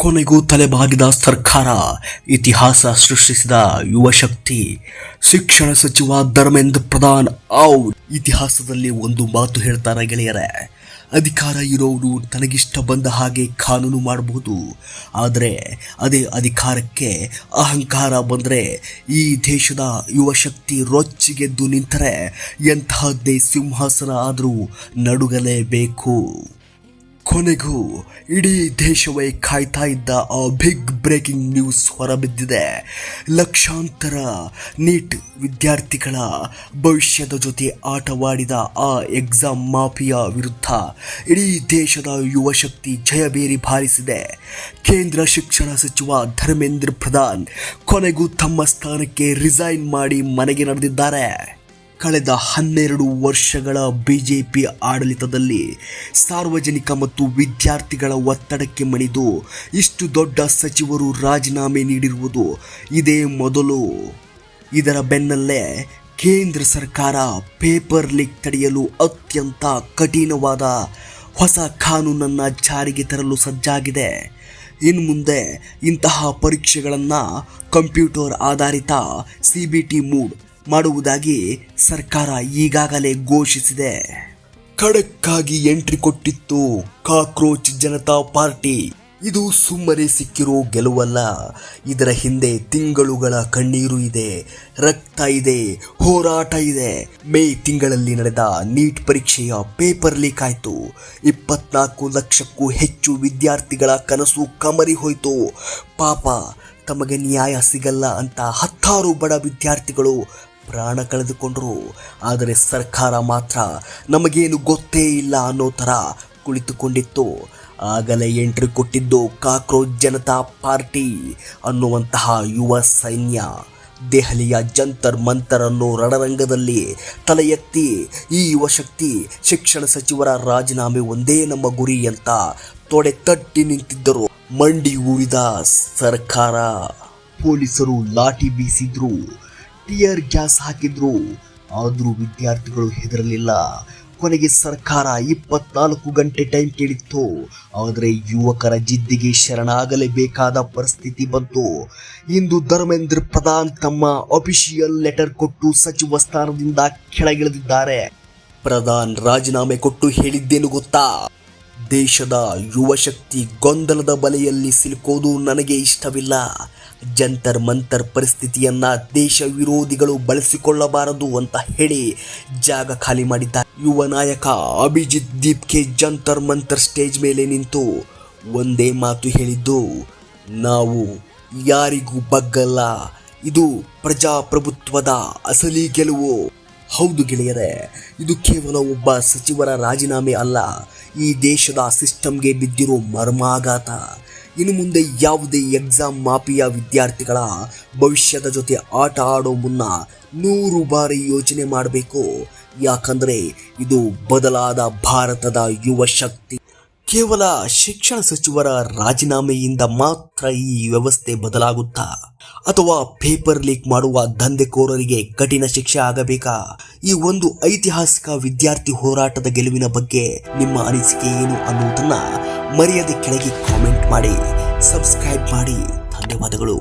ಕೊನೆಗೂ ತಲೆಬಾಗಿದ ಸರ್ಕಾರ, ಇತಿಹಾಸ ಸೃಷ್ಟಿಸಿದ ಯುವ ಶಕ್ತಿ, ಶಿಕ್ಷಣ ಸಚಿವ ಧರ್ಮೇಂದ್ರ ಪ್ರಧಾನ್ ಔಟ್. ಇತಿಹಾಸದಲ್ಲಿ ಒಂದು ಮಾತು ಹೇಳ್ತಾರೆ ಗೆಳೆಯರೇ, ಅಧಿಕಾರ ಇರೋರು ತನಗಿಷ್ಟ ಬಂದ ಹಾಗೆ ಕಾನೂನು ಮಾಡಬಹುದು, ಆದರೆ ಅದೇ ಅಧಿಕಾರಕ್ಕೆ ಅಹಂಕಾರ ಬಂದರೆ ಈ ದೇಶದ ಯುವ ಶಕ್ತಿ ರೊಚ್ಚಿಗೆದ್ದು ನಿಂತರೆ ಎಂತಹದ್ದೇ ಸಿಂಹಾಸನ ಆದರೂ ನಡುಗಲೇಬೇಕು. ಕೊನೆಗೂ ಇಡೀ ದೇಶವೇ ಕಾಯ್ತಾ ಇದ್ದ ಆ ಬಿಗ್ ಬ್ರೇಕಿಂಗ್ ನ್ಯೂಸ್ ಹೊರಬಿದ್ದಿದೆ. ಲಕ್ಷಾಂತರ ನೀಟ್ ವಿದ್ಯಾರ್ಥಿಗಳ ಭವಿಷ್ಯದ ಜೊತೆ ಆಟವಾಡಿದ ಆ ಎಕ್ಸಾಮ್ ಮಾಫಿಯಾ ವಿರುದ್ಧ ಇಡೀ ದೇಶದ ಯುವ ಶಕ್ತಿ ಜಯಬೇರಿ ಬಾರಿಸಿದೆ. ಕೇಂದ್ರ ಶಿಕ್ಷಣ ಸಚಿವ ಧರ್ಮೇಂದ್ರ ಪ್ರಧಾನ್ ಕೊನೆಗೂ ತಮ್ಮ ಸ್ಥಾನಕ್ಕೆ ರಿಸೈನ್ ಮಾಡಿ ಮನೆಗೆ ನಡೆದಿದ್ದಾರೆ. ಕಳೆದ 12 ವರ್ಷಗಳ ಬಿಜೆಪಿ ಆಡಳಿತದಲ್ಲಿ ಸಾರ್ವಜನಿಕ ಮತ್ತು ವಿದ್ಯಾರ್ಥಿಗಳ ಒತ್ತಡಕ್ಕೆ ಮಣಿದು ಇಷ್ಟು ದೊಡ್ಡ ಸಚಿವರು ರಾಜೀನಾಮೆ ನೀಡಿರುವುದು ಇದೇ ಮೊದಲು. ಇದರ ಬೆನ್ನಲ್ಲೇ ಕೇಂದ್ರ ಸರ್ಕಾರ ಪೇಪರ್ ಲೀಕ್ ತಡೆಯಲು ಅತ್ಯಂತ ಕಠಿಣವಾದ ಹೊಸ ಕಾನೂನನ್ನು ಜಾರಿಗೆ ತರಲು ಸಜ್ಜಾಗಿದೆ. ಇನ್ನು ಮುಂದೆ ಇಂತಹ ಪರೀಕ್ಷೆಗಳನ್ನು ಕಂಪ್ಯೂಟರ್ ಆಧಾರಿತ CBT ಮೋಡ್ ಮಾಡುವುದಾಗಿ ಸರ್ಕಾರ ಈಗಾಗಲೇ ಘೋಷಿಸಿದೆ. ಖಡಕ್ ಆಗಿ ಎಂಟ್ರಿ ಕೊಟ್ಟಿತ್ತು ಕಾಕ್ರೋಚ್ ಜನತಾ ಪಾರ್ಟಿ. ಇದು ಸುಮ್ಮನೆ ಸಿಕ್ಕಿರೋ ಗೆಲುವಲ್ಲ, ಇದರ ಹಿಂದೆ ತಿಂಗಳುಗಳ ಕಣ್ಣೀರು ಇದೆ, ರಕ್ತ ಇದೆ, ಹೋರಾಟ ಇದೆ. ಮೇ ತಿಂಗಳಲ್ಲಿ ನಡೆದ ನೀಟ್ ಪರೀಕ್ಷೆಯ ಪೇಪರ್ ಲೀಕ್ ಆಯಿತು. 24 ಲಕ್ಷಕ್ಕೂ ಹೆಚ್ಚು ವಿದ್ಯಾರ್ಥಿಗಳ ಕನಸು ಕಮರಿ ಹೋಯಿತು. ಪಾಪ, ತಮಗೆ ನ್ಯಾಯ ಸಿಗಲ್ಲ ಅಂತ 10 ಬಡ ವಿದ್ಯಾರ್ಥಿಗಳು ಪ್ರಾಣ ಕಳೆದುಕೊಂಡರು. ಆದರೆ ಸರ್ಕಾರ ಮಾತ್ರ ನಮಗೇನು ಗೊತ್ತೇ ಇಲ್ಲ ಅನ್ನೋ ಥರ ಕುಳಿತುಕೊಂಡಿತ್ತು. ಆಗಲೇ ಎಂಟ್ರಿ ಕೊಟ್ಟಿದ್ದು ಕಾಕ್ರೋಚ್ ಜನತಾ ಪಾರ್ಟಿ ಅನ್ನುವಂತಹ ಯುವ ಸೈನ್ಯ. ದೆಹಲಿಯ ಜಂತರ್ ಮಂತರ್ ಅನ್ನೋ ರಣರಂಗದಲ್ಲಿ ತಲೆ ಎತ್ತಿ ಈ ಯುವ ಶಕ್ತಿ ಶಿಕ್ಷಣ ಸಚಿವರ ರಾಜೀನಾಮೆ ಒಂದೇ ನಮ್ಮ ಗುರಿ ಅಂತ ತೊಡೆ ತಟ್ಟಿ ನಿಂತಿದ್ದರು. ಮಂಡಿ ಊರಿದ ಸರ್ಕಾರ. ಪೊಲೀಸರು ಲಾಠಿ ಬೀಸಿದ್ರು, ಟಿಯರ್ ಗ್ಯಾಸ್ ಹಾಕಿದ್ರು, ಆದರೂ ವಿದ್ಯಾರ್ಥಿಗಳು ಹೆದರಲಿಲ್ಲ. ಕೊನೆಗೆ ಸರ್ಕಾರ 24 ಗಂಟೆ ಟೈಮ್ ಕೇಳಿತ್ತು. ಆದರೆ ಯುವಕರ ಜಿದ್ದಿಗೆ ಶರಣಾಗಲೇಬೇಕಾದ ಪರಿಸ್ಥಿತಿ ಬಂತು. ಇಂದು ಧರ್ಮೇಂದ್ರ ಪ್ರಧಾನ್ ತಮ್ಮ ಅಫಿಷಿಯಲ್ ಲೆಟರ್ ಕೊಟ್ಟು ಸಚಿವ ಸ್ಥಾನದಿಂದ ಕೆಳಗಿಳಿದಿದ್ದಾರೆ. ಪ್ರಧಾನ್ ರಾಜೀನಾಮೆ ಕೊಟ್ಟು ಹೇಳಿದ್ದೇನು ಗೊತ್ತಾ? ದೇಶದ ಯುವ ಶಕ್ತಿ ಗೊಂದಲದ ಬಲೆಯಲ್ಲಿ ಸಿಲುಕೋದು ನನಗೆ ಇಷ್ಟವಿಲ್ಲ. ಜಂತರ್ ಮಂತರ್ ಪರಿಸ್ಥಿತಿಯನ್ನ ದೇಶ ವಿರೋಧಿಗಳು ಬಳಸಿಕೊಳ್ಳಬಾರದು ಅಂತ ಹೇಳಿ ಜಾಗ ಖಾಲಿ ಮಾಡಿದ್ದ ಯುವ ನಾಯಕ ಅಭಿಜಿತ್ ದೀಪ್ಗೆ ಜಂತರ್ ಮಂತರ್ ಸ್ಟೇಜ್ ಮೇಲೆ ನಿಂತು ಒಂದೇ ಮಾತು ಹೇಳಿದ್ದು, ನಾವು ಯಾರಿಗೂ ಬಗ್ಗಲ್ಲ, ಇದು ಪ್ರಜಾಪ್ರಭುತ್ವದ ಅಸಲಿ ಗೆಲುವು. ಹೌದು ಗೆಳೆಯರೇ, ಇದು ಕೇವಲ ಒಬ್ಬ ಸಚಿವರ ರಾಜೀನಾಮೆ ಅಲ್ಲ, ಈ ದೇಶದ ಸಿಸ್ಟಮ್ಗೆ ಬಿದ್ದಿರೋ ಮರ್ಮಾಘಾತ. ಇನ್ನು ಮುಂದೆ ಯಾವುದೇ ಎಕ್ಸಾಮ್ ಮಾಫಿಯಾ ವಿದ್ಯಾರ್ಥಿಗಳ ಭವಿಷ್ಯದ ಜೊತೆ ಆಟ ಆಡೋ ಮುನ್ನ 100 ಬಾರಿ ಯೋಚನೆ ಮಾಡಬೇಕು. ಯಾಕಂದರೆ ಇದು ಬದಲಾದ ಭಾರತದ ಯುವ ಶಕ್ತಿ. ಕೇವಲ ಶಿಕ್ಷಣ ಸಚಿವರ ರಾಜೀನಾಮೆಯಿಂದ ಮಾತ್ರ ಈ ವ್ಯವಸ್ಥೆ ಬದಲಾಗುತ್ತಾ, ಅಥವಾ ಪೇಪರ್ ಲೀಕ್ ಮಾಡುವ ದಂಧೆಕೋರರಿಗೆ ಕಠಿಣ ಶಿಕ್ಷೆ ಆಗಬೇಕಾ? ಈ ಒಂದು ಐತಿಹಾಸಿಕ ವಿದ್ಯಾರ್ಥಿ ಹೋರಾಟದ ಗೆಲುವಿನ ಬಗ್ಗೆ ನಿಮ್ಮ ಅನಿಸಿಕೆ ಏನು ಅನ್ನುವುದನ್ನು ಮರೆಯದೆ ಕೆಳಗೆ ಕಾಮೆಂಟ್ ಮಾಡಿ, ಸಬ್ಸ್ಕ್ರೈಬ್ ಮಾಡಿ. ಧನ್ಯವಾದಗಳು.